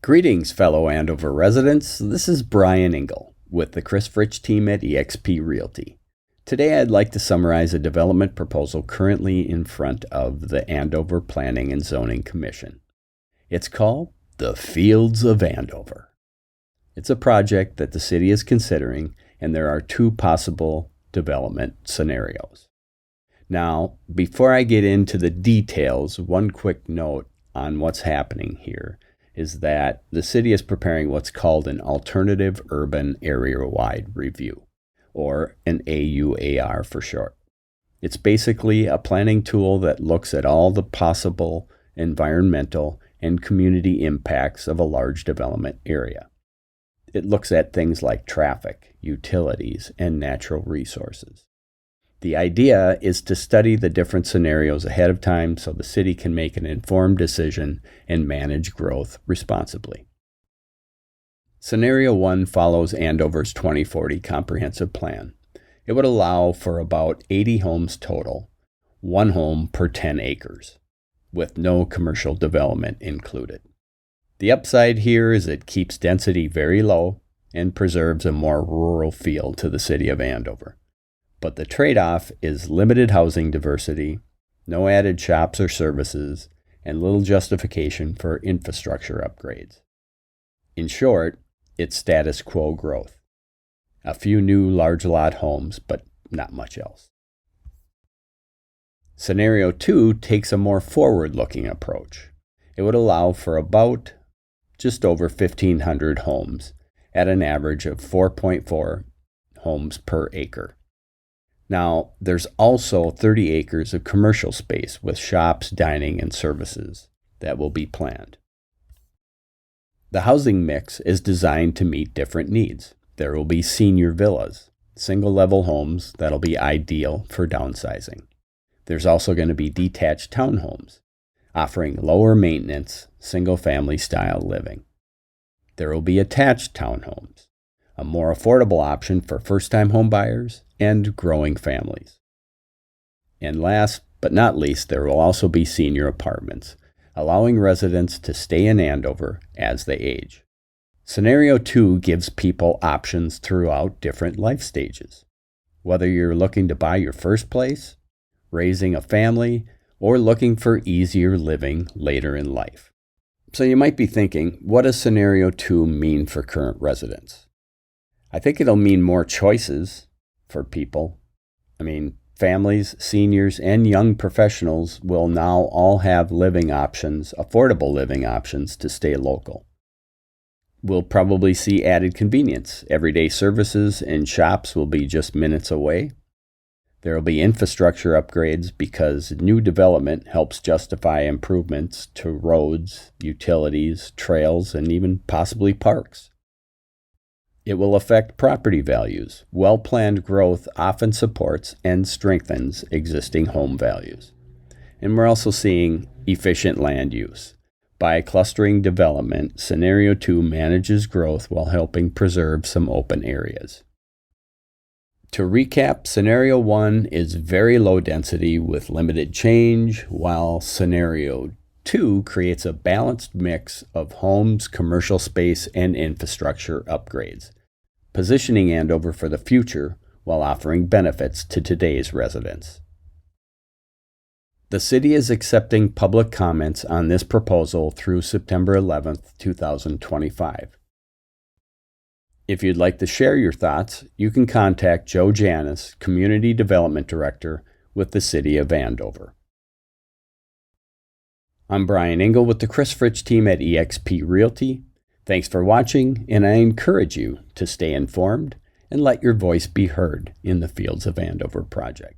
Greetings, fellow Andover residents. This is Brian Ingle with the Chris Fritch team at eXp Realty. Today I'd like to summarize a development proposal currently in front of the Andover Planning and Zoning Commission. It's called the Fields of Andover. It's a project that the city is considering, and there are two possible development scenarios. Now, before I get into the details, one quick note on what's happening here is that the city is preparing what's called an Alternative Urban Area-Wide Review, or an AUAR for short. It's basically a planning tool that looks at all the possible environmental and community impacts of a large development area. It looks at things like traffic, utilities, and natural resources. The idea is to study the different scenarios ahead of time so the city can make an informed decision and manage growth responsibly. Scenario 1 follows Andover's 2040 comprehensive plan. It would allow for about 80 homes total, one home per 10 acres, with no commercial development included. The upside here is it keeps density very low and preserves a more rural feel to the city of Andover. But the trade-off is limited housing diversity, no added shops or services, and little justification for infrastructure upgrades. In short, it's status quo growth. A few new large lot homes, but not much else. Scenario 2 takes a more forward-looking approach. It would allow for about just over 1,500 homes at an average of 4.4 homes per acre. Now, there's also 30 acres of commercial space with shops, dining, and services that will be planned. The housing mix is designed to meet different needs. There will be senior villas, single-level homes that'll be ideal for downsizing. There's also going to be detached townhomes, offering lower maintenance, single-family style living. There will be attached townhomes, a more affordable option for first-time home buyers and growing families. And last but not least, there will also be senior apartments, allowing residents to stay in Andover as they age. Scenario 2 gives people options throughout different life stages. Whether you're looking to buy your first place, raising a family, or looking for easier living later in life. So you might be thinking, what does Scenario 2 mean for current residents? I think it'll mean more choices for people. Families, seniors, and young professionals will now all have living options, affordable living options to stay local. We'll probably see added convenience. Everyday services and shops will be just minutes away. There will be infrastructure upgrades because new development helps justify improvements to roads, utilities, trails, and even possibly parks. It will affect property values. Well-planned growth often supports and strengthens existing home values. And we're also seeing efficient land use. By clustering development, Scenario 2 manages growth while helping preserve some open areas. To recap, Scenario 1 is very low density with limited change, while Scenario 2 creates a balanced mix of homes, commercial space, and infrastructure upgrades, positioning Andover for the future while offering benefits to today's residents. The city is accepting public comments on this proposal through September 11th, 2025. If you'd like to share your thoughts, you can contact Joe Janis, Community Development Director with the City of Andover. I'm Brian Ingle with the Chris Fritch team at eXp Realty. Thanks for watching, and I encourage you to stay informed and let your voice be heard in the Fields of Andover project.